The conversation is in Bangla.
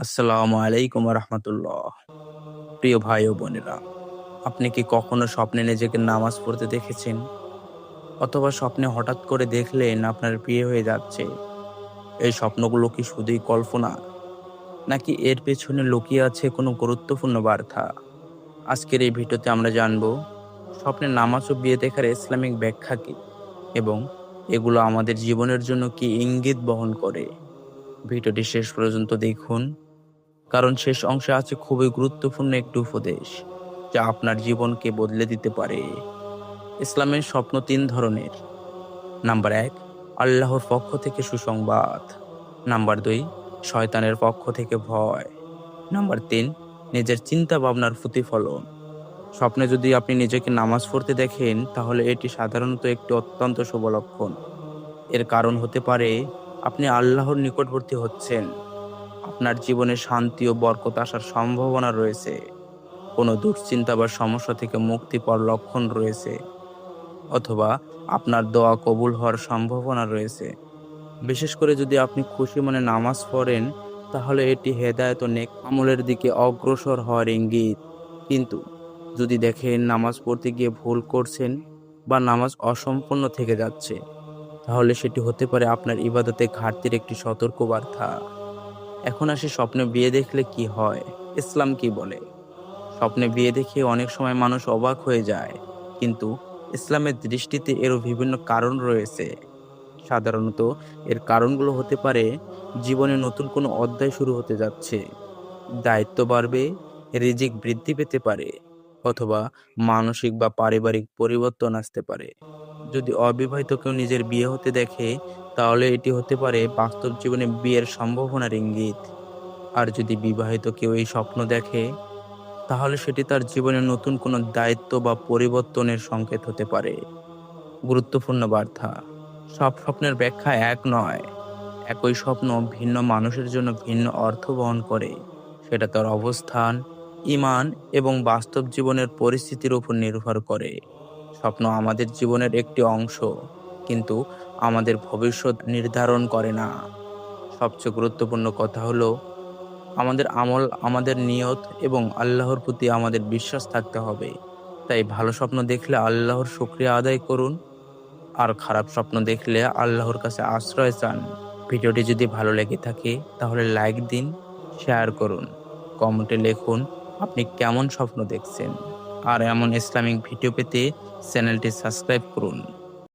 আসসালামু আলাইকুম রহমতুল্লাহ। প্রিয় ভাই ও বোনেরা, আপনি কি কখনো স্বপ্নে নিজেকে নামাজ পড়তে দেখেছেন? অথবা স্বপ্নে হঠাৎ করে দেখলেন আপনার বিয়ে হয়ে যাচ্ছে? এই স্বপ্নগুলো কি শুধুই কল্পনা, নাকি এর পেছনে লুকিয়ে আছে কোনো গুরুত্বপূর্ণ বার্তা? আজকের এই ভিডিওতে আমরা জানবো স্বপ্নে নামাজ ও বিয়ে দেখার ইসলামিক ব্যাখ্যা কি, এবং এগুলো আমাদের জীবনের জন্য কি ইঙ্গিত বহন করে। ভিডিওটি শেষ পর্যন্ত দেখুন, কারণ শেষ অংশে আছে খুবই গুরুত্বপূর্ণ একটি উপদেশ যা আপনার জীবনকে বদলে দিতে পারে। ইসলামের স্বপ্ন তিন ধরনের। নাম্বার এক, আল্লাহর পক্ষ থেকে সুসংবাদ। নাম্বার দুই, শয়তানের পক্ষ থেকে ভয়। নাম্বার তিন, নিজের চিন্তা ভাবনার প্রতিফলন। স্বপ্নে যদি আপনি নিজেকে নামাজ পড়তে দেখেন, তাহলে এটি সাধারণত একটি অত্যন্ত শুভ লক্ষণ। এর কারণ হতে পারে আপনি আল্লাহর নিকটবর্তী হচ্ছেন, আপনার জীবনে শান্তি ও বরকত আসার সম্ভাবনা রয়েছে, কোনো দুশ্চিন্তা বা সমস্যা থেকে মুক্তি পাওয়ার লক্ষণ রয়েছে, অথবা আপনার দোয়া কবুল হওয়ার সম্ভাবনা রয়েছে। বিশেষ করে যদি আপনি খুশি মনে নামাজ পড়েন, তাহলে এটি হেদায়েত ও নেক আমলের দিকে অগ্রসর হওয়ার ইঙ্গিত। কিন্তু যদি দেখেন নামাজ পড়তে গিয়ে ভুল করছেন বা নামাজ অসম্পূর্ণ থেকে যাচ্ছে, তাহলে সেটি হতে পারে আপনার ইবাদতে ঘাটতির একটি সতর্ক বার্তা। এখন আসি স্বপ্নে বিয়ে দেখলে কি হয়, ইসলাম কি বলে। স্বপ্নে বিয়ে দেখে অনেক সময় মানুষ অবাক হয়ে যায়, কিন্তু ইসলামের দৃষ্টিতে এরও বিভিন্ন কারণ রয়েছে। সাধারণত এর কারণগুলো হতে পারে জীবনে নতুন কোনো অধ্যায় শুরু হতে যাচ্ছে, দায়িত্ব বাড়বে, রিজিক বৃদ্ধি পেতে পারে, অথবা মানসিক বা পারিবারিক পরিবর্তন আসতে পারে। যদি অবিবাহিত কেউ নিজের বিয়ে হতে দেখে, তাহলে এটি হতে পারে বাস্তব জীবনে বিয়ের সম্ভাবনার ইঙ্গিত। আর যদি বিবাহিত কেউ এই স্বপ্ন দেখে, তাহলে সেটি তার জীবনে নতুন কোনো দায়িত্ব বা পরিবর্তনের সংকেত হতে পারে। গুরুত্বপূর্ণ বার্তা: সব স্বপ্নের ব্যাখ্যা এক নয়। একই স্বপ্ন ভিন্ন মানুষের জন্য ভিন্ন অর্থ বহন করে। সেটা তার অবস্থান, ঈমান এবং বাস্তব জীবনের পরিস্থিতির উপর নির্ভর করে। স্বপ্ন আমাদের জীবনের একটি অংশ, কিন্তু আমাদের ভবিষ্যৎ নির্ধারণ করে না। সবচেয়ে গুরুত্বপূর্ণ কথা হলো, আমাদের আমল, আমাদের নিয়ত এবং আল্লাহর প্রতি আমাদের বিশ্বাস থাকতে হবে। তাই ভালো স্বপ্ন দেখলে আল্লাহর শুকরিয়া আদায় করুন, আর খারাপ স্বপ্ন দেখলে আল্লাহর কাছে আশ্রয় চান। ভিডিওটি যদি ভালো লেগে থাকে, তাহলে লাইক দিন, শেয়ার করুন, কমেন্টে লিখুন আপনি কেমন স্বপ্ন দেখছেন। আর এমন ইসলামিক ভিডিও পেতে চ্যানেলটি সাবস্ক্রাইব করুন।